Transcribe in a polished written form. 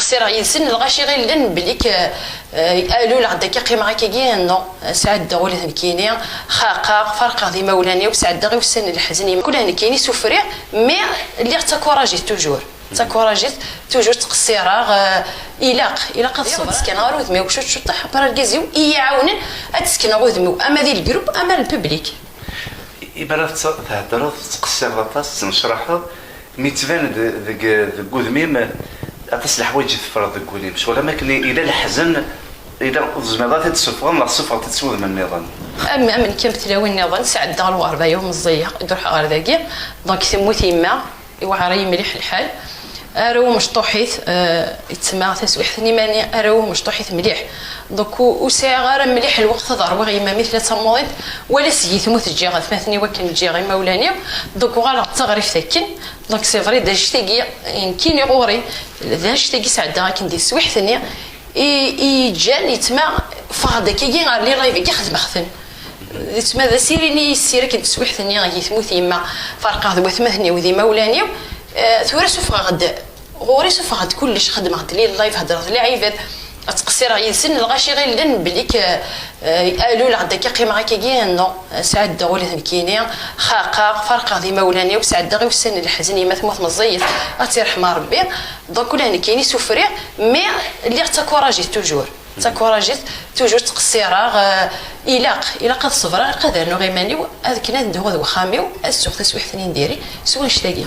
تقصير يسن الغاشي غير لن بليك قالوا لعندك قيمه كي نو سعد دغول كيني خاقه فرق ذي مولاني وسعد دغي والسن الحزني كلها كيني سوفري مي اللي تكوراجي توجور تكوراجيت توجور تقصيره الا الصبر تسكن غير مي وشو تطيح برا الكازيو يعاونن تسكن غير اما ذي الجروب اما الببليك يبرا تهضر تقصير غطاس نشرحها مي تبان ذاك الكودميم اطاس الحوايج يتفرض ذاك الكودميم شغل ما كان الى الحزن الى الزميضات تسفغن لا صفر تسود من النظام اما من كم تلاوي النظام ساعد دار 4 يوم الزيه يروح غير ذاكي دونك ثموت يما يوعري مليح الحال راهو مشطوحيت يتسمى تسويح ثاني ماني راهو مشطوحيت مليح دونك وساعه غير مليح الوقت ضرب غيما مثل تموض ولا سيي ثموت تجي غثمثني وكن تجي غير مولاني دونك غير تغريف ثكن دونك سي فري داج تيجي يمكن يغوري داج تيجي ساعه كندي سويح ثاني يجان يتما فاض كي غير لي لايف كي خدم خثن يتما ذا سيريني السيره كنت سويح ثاني غي ثموت يما فرقه ذو ثمثني وذي مولاني ثورة سوف غد غوري سوف غد كلش خدمت لي اللايف هضرت لي عيفات تقصير يسن الغاشي غير لن بليك قالوا لعندك قيمه كي نو سعد دغول كيني خاقه فرق ذي مولاني وسعد دغي والسن الحزني ما ثموت مزيت تيرحم ربي دونك كلها كايني سوفري مي اللي تكوراجيت توجور تقصيره الى قد صبر قدر نو غيماني هذاك ندهو خامي السوق تسويح ثاني نديري سوا نشتاقي